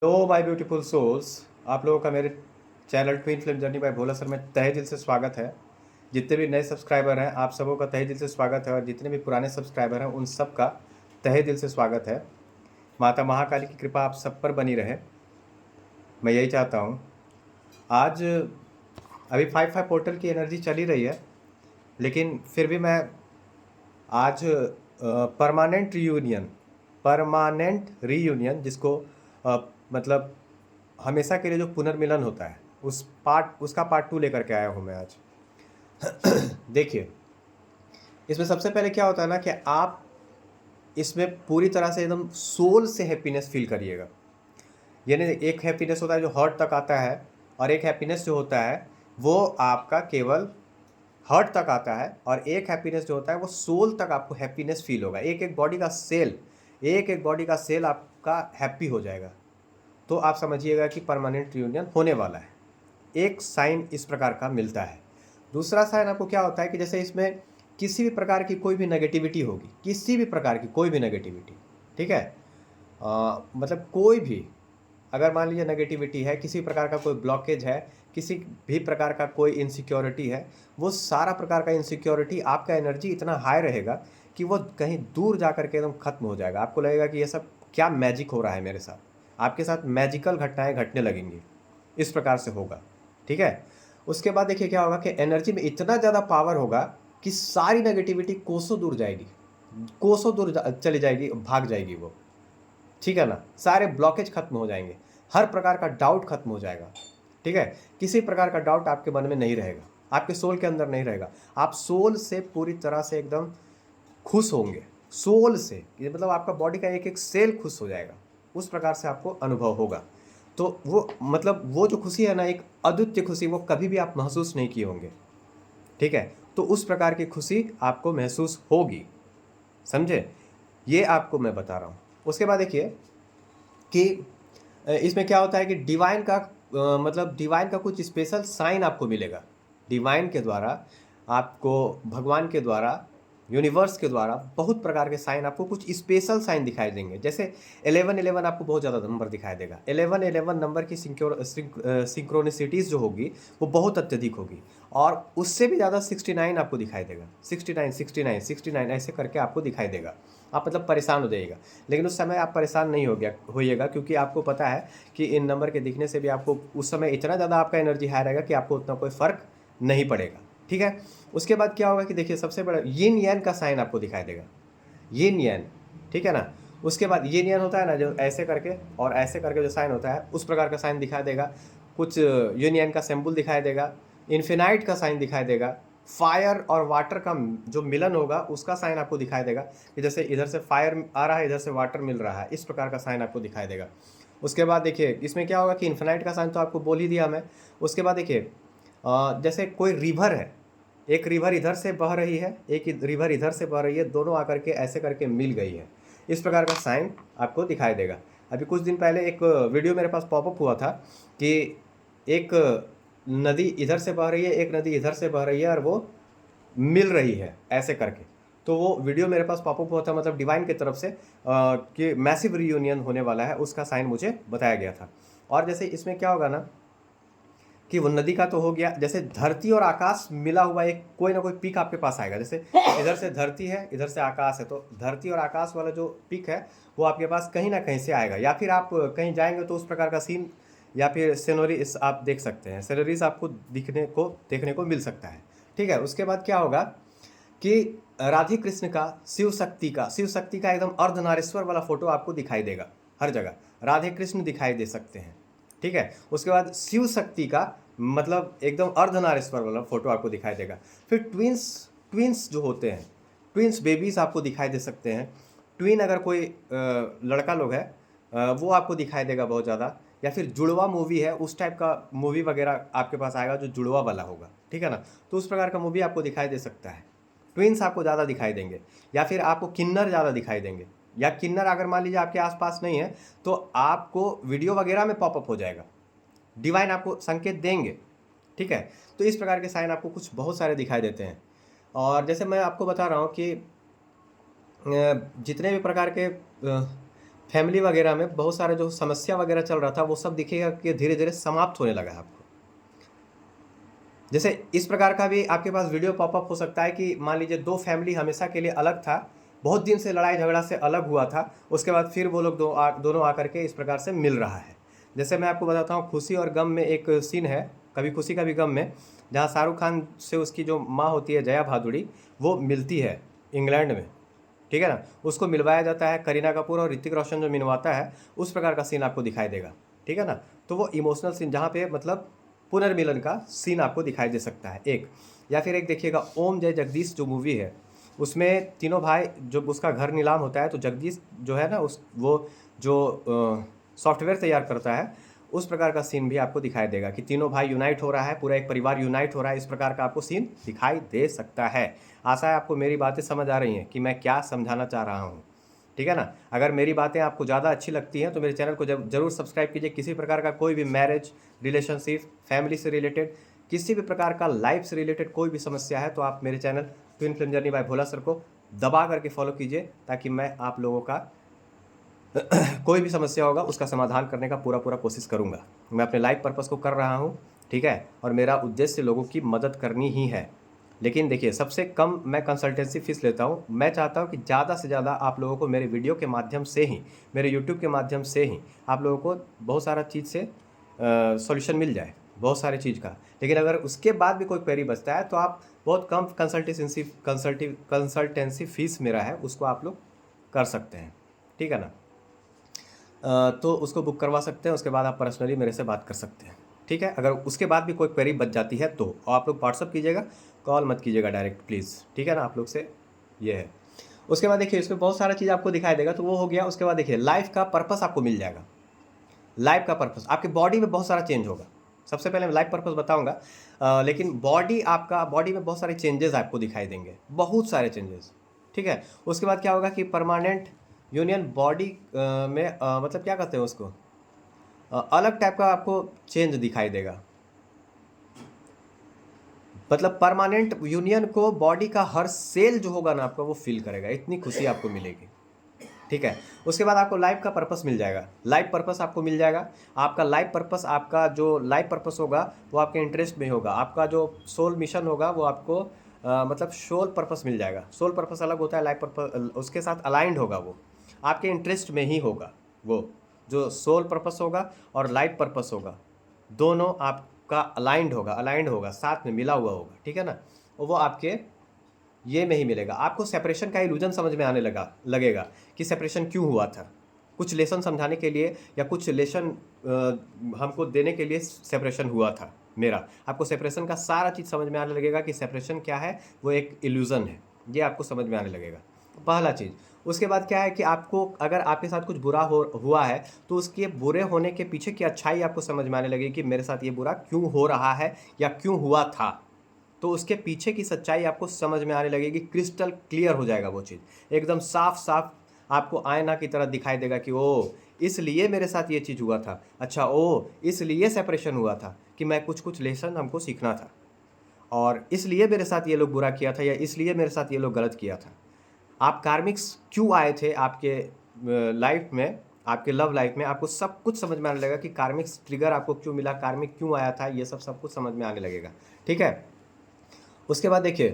तो my beautiful souls, आप लोगों का मेरे channel twin film journey by Bhola sir में तहे दिल से स्वागत है। जितने भी नए सब्सक्राइबर हैं आप सबों का तहे दिल से स्वागत है, और जितने भी पुराने सब्सक्राइबर हैं उन सब का तहे दिल से स्वागत है। माता महाकाली की कृपा आप सब पर बनी रहे, मैं यही चाहता हूँ। आज अभी 5-5 पोर्टल की एनर्जी चली रही है, लेकिन फिर भी मैं आज परमानेंट रीयूनियन जिसको मतलब हमेशा के लिए जो पुनर्मिलन होता है उसका पार्ट 2 लेकर के आया हूँ मैं आज। देखिए, इसमें सबसे पहले क्या होता है ना कि आप इसमें पूरी तरह से एकदम सोल से हैप्पीनेस फील करिएगा। यानी एक हैप्पीनेस होता है जो हार्ट तक आता है, और एक हैप्पीनेस जो होता है वो आपका केवल हार्ट तक आता है, और एक हैप्पीनेस जो होता है वो सोल तक आपको हैप्पीनेस फील होगा। एक एक बॉडी का सेल आपका हैप्पी हो जाएगा। तो आप समझिएगा कि परमानेंट रियूनियन होने वाला है। एक साइन इस प्रकार का मिलता है। दूसरा साइन आपको क्या होता है कि जैसे इसमें किसी भी प्रकार की कोई भी नेगेटिविटी होगी, किसी भी प्रकार की कोई भी नेगेटिविटी, ठीक है, मतलब कोई भी, अगर मान लीजिए नेगेटिविटी है, किसी प्रकार का कोई ब्लॉकेज है, किसी भी प्रकार का कोई इनसिक्योरिटी है, वो सारा प्रकार का इनसिक्योरिटी आपका एनर्जी इतना हाई रहेगा कि वो कहीं दूर जा कर के एकदम खत्म हो जाएगा। आपको लगेगा कि ये सब क्या मैजिक हो रहा है मेरे साथ, आपके साथ मैजिकल घटनाएं घटने लगेंगी। इस प्रकार से होगा, ठीक है। उसके बाद देखिए क्या होगा कि एनर्जी में इतना ज़्यादा पावर होगा कि सारी नेगेटिविटी कोसों दूर जाएगी, कोसों दूर चली जाएगी, भाग जाएगी वो, ठीक है ना। सारे ब्लॉकेज खत्म हो जाएंगे, हर प्रकार का डाउट खत्म हो जाएगा, ठीक है। किसी प्रकार का डाउट आपके मन में नहीं रहेगा, आपके सोल के अंदर नहीं रहेगा। आप सोल से पूरी तरह से एकदम खुश होंगे, सोल से, ये मतलब आपका बॉडी का एक एक सेल खुश हो जाएगा, उस प्रकार से आपको अनुभव होगा। तो वो मतलब वो जो खुशी है ना, एक अद्वितीय खुशी, वो कभी भी आप महसूस नहीं किए होंगे, ठीक है। तो उस प्रकार की खुशी आपको महसूस होगी, समझे, ये आपको मैं बता रहा हूँ। उसके बाद देखिए कि इसमें क्या होता है कि डिवाइन का मतलब डिवाइन का कुछ स्पेशल साइन आपको मिलेगा। डिवाइन के द्वारा आपको, भगवान के द्वारा, यूनिवर्स के द्वारा बहुत प्रकार के साइन, आपको कुछ स्पेशल साइन दिखाई देंगे। जैसे 11-11 आपको बहुत ज़्यादा नंबर दिखाई देगा। 11-11 नंबर की सिंक्रोनिसिटीज़ जो होगी वो बहुत अत्यधिक होगी, और उससे भी ज़्यादा 69 आपको दिखाई देगा। 69 69 69 ऐसे करके आपको दिखाई देगा। आप मतलब परेशान हो जाइएगा, लेकिन उस समय आप परेशान नहीं होइएगा, क्योंकि आपको पता है कि इन नंबर के दिखने से भी आपको उस समय इतना ज़्यादा आपका एनर्जी हाई रहेगा कि आपको उतना कोई फ़र्क नहीं पड़ेगा, ठीक है। उसके बाद क्या होगा कि देखिए सबसे बड़ा यिन यान का साइन आपको दिखाई देगा, यिन यान, ठीक है ना। उसके बाद यिन यान होता है ना, जो ऐसे करके और ऐसे करके जो साइन होता है, उस प्रकार का साइन दिखाई देगा। कुछ यिन यान का सिंबल दिखाई देगा, इन्फिनाइट का साइन दिखाई देगा, फायर और वाटर का जो मिलन होगा उसका साइन आपको दिखाई देगा, कि जैसे इधर से फायर आ रहा है, इधर से वाटर मिल रहा है, इस प्रकार का साइन आपको दिखाई देगा। उसके बाद देखिए इसमें क्या होगा कि इन्फिनाइट का साइन तो आपको बोल ही दिया मैं। उसके बाद देखिए जैसे कोई रिवर है, एक रिवर इधर से बह रही है, एक रिवर इधर से बह रही है, दोनों आकर के ऐसे करके मिल गई है, इस प्रकार का साइन आपको दिखाई देगा। अभी कुछ दिन पहले एक वीडियो मेरे पास पॉपअप हुआ था कि एक नदी इधर से बह रही है, एक नदी इधर से बह रही है, और वो मिल रही है ऐसे करके। तो वो वीडियो मेरे पास पॉपअप हुआ था, मतलब डिवाइन की तरफ से कि मैसिव रियूनियन होने वाला है, उसका साइन मुझे बताया गया था। और जैसे इसमें क्या होगा ना कि वो नदी का तो हो गया, जैसे धरती और आकाश मिला हुआ एक कोई ना कोई पीक आपके पास आएगा। जैसे इधर से धरती है, इधर से आकाश है, तो धरती और आकाश वाला जो पीक है वो आपके पास कहीं ना कहीं से आएगा, या फिर आप कहीं जाएंगे तो उस प्रकार का सीन या फिर सीनरीज आप देख सकते हैं, सीनरीज आपको देखने को मिल सकता है, ठीक है। उसके बाद क्या होगा कि राधे कृष्ण का, शिव शक्ति का एकदम अर्धनारीश्वर वाला फोटो आपको दिखाई देगा हर जगह, राधे कृष्ण दिखाई दे सकते हैं, ठीक है। उसके बाद शिव शक्ति का मतलब एकदम अर्धनारीश्वर वाला फोटो आपको दिखाई देगा। फिर ट्विंस ट्विंस जो होते हैं, ट्विंस बेबीज आपको दिखाई दे सकते हैं। ट्विन अगर कोई लड़का लोग है वो आपको दिखाई देगा बहुत ज़्यादा, या फिर जुड़वा मूवी है, उस टाइप का मूवी वगैरह आपके पास आएगा जो जुड़वा वाला होगा, ठीक है ना। तो उस प्रकार का मूवी आपको दिखाई दे सकता है। ट्विंस आपको ज़्यादा दिखाई देंगे, या फिर आपको किन्नर ज़्यादा दिखाई देंगे, या किन्नर अगर मान लीजिए आपके आसपास नहीं है तो आपको वीडियो वगैरह में पॉपअप हो जाएगा, डिवाइन आपको संकेत देंगे, ठीक है। तो इस प्रकार के साइन आपको कुछ बहुत सारे दिखाई देते हैं। और जैसे मैं आपको बता रहा हूँ कि जितने भी प्रकार के फैमिली वगैरह में बहुत सारे जो समस्या वगैरह चल रहा था वो सब दिखेगा कि धीरे धीरे समाप्त होने लगा है आपको। जैसे इस प्रकार का भी आपके पास वीडियो पॉपअप हो सकता है कि मान लीजिए दो फैमिली हमेशा के लिए अलग था, बहुत दिन से लड़ाई झगड़ा से अलग हुआ था, उसके बाद फिर वो लोग दोनों आकर के इस प्रकार से मिल रहा है। जैसे मैं आपको बताता हूँ, खुशी और गम में एक सीन है, कभी खुशी कभी गम में, जहाँ शाहरुख खान से उसकी जो माँ होती है जया भादुड़ी, वो मिलती है इंग्लैंड में, ठीक है ना, उसको मिलवाया जाता है, करीना कपूर और ऋतिक रोशन जो मिलवाता है, उस प्रकार का सीन आपको दिखाई देगा, ठीक है ना। तो वो इमोशनल सीन जहाँ पे मतलब पुनर्मिलन का सीन आपको दिखाई दे सकता है एक। या फिर एक देखिएगा ओम जय जगदीश जो मूवी है, उसमें तीनों भाई जब उसका घर नीलाम होता है तो जगदीश जो है ना वो जो सॉफ्टवेयर तैयार करता है, उस प्रकार का सीन भी आपको दिखाई देगा कि तीनों भाई यूनाइट हो रहा है, पूरा एक परिवार यूनाइट हो रहा है, इस प्रकार का आपको सीन दिखाई दे सकता है। आशा है आपको मेरी बातें समझ आ रही हैं कि मैं क्या समझाना चाह रहा हूँ, ठीक है ना। अगर मेरी बातें आपको ज़्यादा अच्छी लगती हैं तो मेरे चैनल को ज़रूर सब्सक्राइब कीजिए। किसी प्रकार का कोई भी मैरिज, रिलेशनशिप, फैमिली से रिलेटेड, किसी भी प्रकार का लाइफ से रिलेटेड कोई भी समस्या है तो आप मेरे channel twin film journey by Bhola sir को दबा करके फॉलो कीजिए, ताकि मैं आप लोगों का कोई भी समस्या होगा उसका समाधान करने का पूरा कोशिश करूँगा। मैं अपने लाइफ पर्पज़ को कर रहा हूँ, ठीक है, और मेरा उद्देश्य लोगों की मदद करनी ही है। लेकिन देखिए, सबसे कम मैं कंसल्टेंसी फ़ीस लेता हूँ। मैं चाहता हूँ कि ज़्यादा से ज़्यादा आप लोगों को मेरे वीडियो के माध्यम से ही, मेरे यूट्यूब के माध्यम से ही आप लोगों को बहुत सारा चीज़ से सॉल्यूशन मिल जाए, बहुत सारी चीज़ का। लेकिन अगर उसके बाद भी कोई क्वेरी बचता है तो आप बहुत कम कंसल्टेंसी फ़ीस मेरा है, उसको आप लोग कर सकते हैं, ठीक है ना। तो उसको बुक करवा सकते हैं, उसके बाद आप पर्सनली मेरे से बात कर सकते हैं, ठीक है। अगर उसके बाद भी कोई क्वेरी बच जाती है तो आप लोग व्हाट्सअप कीजिएगा, कॉल मत कीजिएगा डायरेक्ट प्लीज़, ठीक है ना। आप लोग से ये है। उसके बाद देखिए इसमें बहुत सारा चीज़ आपको दिखाई देगा, तो वो हो गया। उसके बाद देखिए लाइफ का पर्पस आपको मिल जाएगा। लाइफ का पर्पस आपकी बॉडी में बहुत सारा चेंज होगा। सबसे पहले मैं लाइफ पर्पस बताऊंगा, लेकिन बॉडी में बहुत सारे चेंजेस आपको दिखाई देंगे, बहुत सारे चेंजेस, ठीक है। उसके बाद क्या होगा कि परमानेंट यूनियन बॉडी में मतलब क्या कहते हैं उसको, अलग टाइप का आपको चेंज दिखाई देगा। मतलब परमानेंट यूनियन को बॉडी का हर सेल जो होगा ना आपका वो फील करेगा, इतनी खुशी आपको मिलेगी, ठीक है। उसके बाद आपको लाइफ का पर्पस मिल जाएगा, लाइफ पर्पस आपको मिल जाएगा। आपका लाइफ पर्पस, आपका जो लाइफ पर्पस होगा वो आपके इंटरेस्ट में होगा। आपका जो सोल मिशन होगा वो आपको मतलब सोल पर्पस मिल जाएगा। सोल पर्पस अलग होता है, लाइफ पर्पस उसके साथ अलाइंड होगा, वो आपके इंटरेस्ट में ही होगा। वो जो सोल पर्पस होगा और लाइफ पर्पस होगा, दोनों आपका अलाइंड होगा, साथ में मिला हुआ होगा, ठीक है ना। वो आपके ये में ही मिलेगा। आपको सेपरेशन का इल्यूजन समझ में आने लगेगा कि सेपरेशन क्यों हुआ था। कुछ लेसन समझाने के लिए या कुछ लेसन हमको देने के लिए सेपरेशन हुआ था मेरा। आपको सेपरेशन का सारा चीज़ समझ में आने लगेगा कि सेपरेशन क्या है, वो एक इल्यूजन है, ये आपको समझ में आने लगेगा, पहला चीज़। उसके बाद क्या है कि आपको अगर आपके साथ कुछ बुरा हुआ है तो उसके बुरे होने के पीछे की अच्छाई आपको समझ में आने लगेगी कि मेरे साथ ये बुरा क्यों हो रहा है या क्यों हुआ था। तो उसके पीछे की सच्चाई आपको समझ में आने लगेगी, क्रिस्टल क्लियर हो जाएगा वो चीज़, एकदम साफ साफ आपको आईना की तरह दिखाई देगा कि ओ इसलिए मेरे साथ ये चीज़ हुआ था, अच्छा ओ इसलिए सेपरेशन हुआ था कि मैं कुछ लेसन हमको सीखना था, और इसलिए मेरे साथ ये लोग बुरा किया था या इसलिए मेरे साथ ये लोग गलत किया था। आप कार्मिक्स क्यों आए थे आपके लाइफ में, आपके लव लाइफ में, आपको सब कुछ समझ में आने लगेगा कि कार्मिक्स ट्रिगर आपको क्यों मिला, कार्मिक क्यों आया था, ये सब कुछ समझ में आने लगेगा, ठीक है। उसके बाद देखिए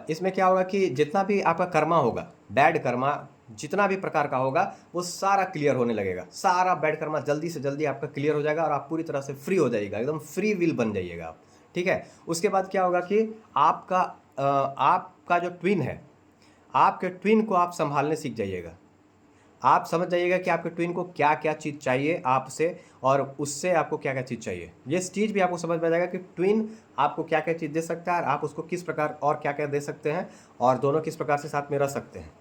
इसमें क्या होगा कि जितना भी आपका कर्मा होगा, बैड कर्मा जितना भी प्रकार का होगा, वो सारा क्लियर होने लगेगा। सारा बैड कर्मा जल्दी से जल्दी आपका क्लियर हो जाएगा और आप पूरी तरह से फ्री हो जाइएगा, एकदम फ्री विल बन जाइएगा आप, ठीक है। उसके बाद क्या होगा कि आपका जो ट्विन है, आपके ट्विन को आप संभालने सीख जाइएगा। आप समझ जाइएगा कि आपके ट्विन को क्या क्या चीज़ चाहिए आपसे और उससे आपको क्या क्या चीज़ चाहिए। ये चीज़ भी आपको समझ में आ जाएगा कि ट्विन आपको क्या क्या चीज़ दे सकता है और आप उसको किस प्रकार और क्या क्या दे सकते हैं, और दोनों किस प्रकार से साथ में रह सकते हैं।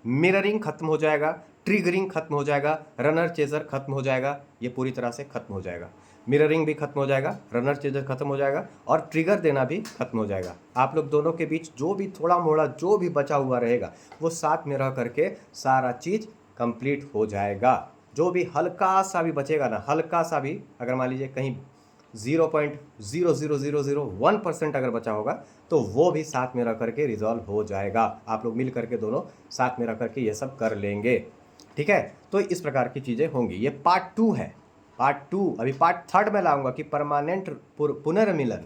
मिररिंग खत्म हो जाएगा, ट्रिगरिंग खत्म हो जाएगा, रनर चेजर खत्म हो जाएगा, ये पूरी तरह से खत्म हो जाएगा। मिररिंग भी खत्म हो जाएगा, रनर चेजर खत्म हो जाएगा, और ट्रिगर देना भी खत्म हो जाएगा। आप लोग दोनों के बीच जो भी थोड़ा मोड़ा जो भी बचा हुआ रहेगा वो साथ में रह करके सारा चीज़ कंप्लीट हो जाएगा। जो भी हल्का सा भी बचेगा ना, हल्का सा भी, अगर मान लीजिए कहीं 0.00001% अगर बचा होगा तो वो भी साथ में रह करके रिजॉल्व हो जाएगा। आप लोग मिल करके दोनों साथ में रह करके ये सब कर लेंगे, ठीक है। तो इस प्रकार की चीज़ें होंगी। ये पार्ट 2 है, पार्ट 2। अभी पार्ट 3 में लाऊंगा कि परमानेंट पुनर्मिलन,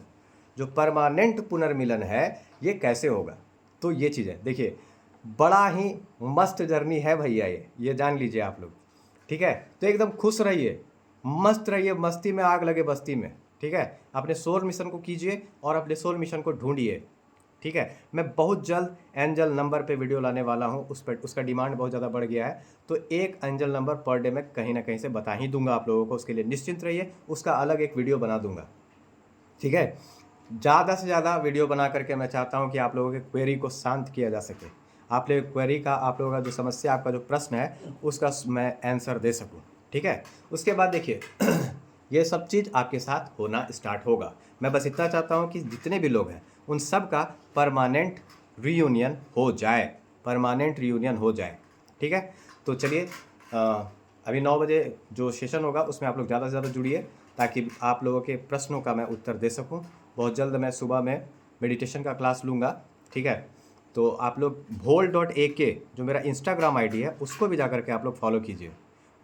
जो परमानेंट पुनर्मिलन है ये कैसे होगा। तो ये चीज़ है, देखिए बड़ा ही मस्त जर्नी है भैया, ये जान लीजिए आप लोग, ठीक है। तो एकदम खुश रहिए, मस्त रहिए, मस्ती में आग लगे बस्ती में, ठीक है। अपने सोल मिशन को कीजिए और अपने सोल मिशन को ढूंढिए, ठीक है। मैं बहुत जल्द एंजल नंबर पे वीडियो लाने वाला हूँ, उस पर उसका डिमांड बहुत ज़्यादा बढ़ गया है। तो एक एंजल नंबर पर डे मैं कहीं ना कहीं से बता ही दूंगा आप लोगों को, उसके लिए निश्चिंत रहिए, उसका अलग एक वीडियो बना दूंगा, ठीक है। ज़्यादा से ज़्यादा वीडियो बना करके मैं चाहता हूँ कि आप लोगों के क्वेरी को शांत किया जा सके, आप लोग क्वेरी का, आप लोगों का जो समस्या, आपका जो प्रश्न है उसका मैं आंसर दे सकूँ, ठीक है। उसके बाद देखिए ये सब चीज़ आपके साथ होना स्टार्ट होगा। मैं बस इतना चाहता हूँ कि जितने भी लोग हैं उन सब का परमानेंट रीयूनियन हो जाए, परमानेंट रीयूनियन हो जाए, ठीक है। तो चलिए अभी 9 बजे जो सेशन होगा उसमें आप लोग ज़्यादा से ज़्यादा जुड़िए ताकि आप लोगों के प्रश्नों का मैं उत्तर दे सकूं। बहुत जल्द मैं सुबह में मेडिटेशन का क्लास लूँगा, ठीक है। तो आप लोग भोल.ak जो मेरा इंस्टाग्राम आईडी है उसको भी जा करके आप लोग फॉलो कीजिए,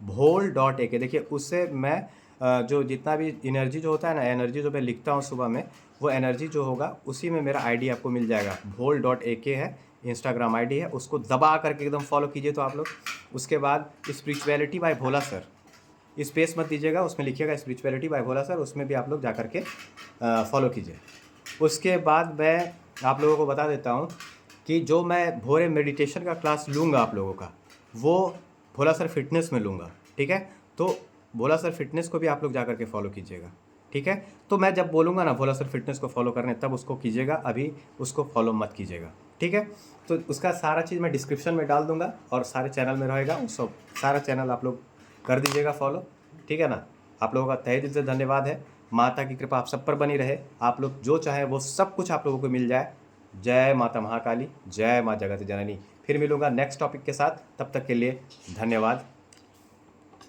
भोल.ak। देखिए उससे मैं जो जितना भी एनर्जी जो होता है ना, एनर्जी जो मैं लिखता हूँ सुबह में, वो एनर्जी जो होगा उसी में मेरा आईडी आपको मिल जाएगा। भोल.ak है इंस्टाग्राम आईडी है, उसको दबा करके एकदम फॉलो कीजिए तो आप लोग। उसके बाद spirituality bye Bhola sir, space मत दीजिएगा, उसमें लिखिएगा स्पिरिचुअलिटी बाय भोला सर, उसमें भी आप लोग जा करके फॉलो कीजिए। उसके बाद मैं आप लोगों को बता देता हूँ कि जो मैं भोरे मेडिटेशन का क्लास लूँगा आप लोगों का, वो भोला सर फिटनेस में लूँगा, ठीक है। तो भोला सर फिटनेस को भी आप लोग जा करके फॉलो कीजिएगा, ठीक है। तो मैं जब बोलूँगा ना भोला सर फिटनेस को फॉलो करने, तब उसको कीजिएगा, अभी उसको फॉलो मत कीजिएगा, ठीक है। तो उसका सारा चीज़ मैं डिस्क्रिप्शन में डाल दूँगा और सारे चैनल में रहेगा, उस सब सारा चैनल आप लोग कर दीजिएगा फॉलो, ठीक है ना। आप लोगों का तहे दिल से धन्यवाद है। माता की कृपा आप सब पर बनी रहे, आप लोग जो चाहे वो सब कुछ आप लोगों को मिल जाए। जय माता महाकाली, जय माँ जगत जननी। फिर मिलूंगा नेक्स्ट टॉपिक के साथ, तब तक के लिए धन्यवाद।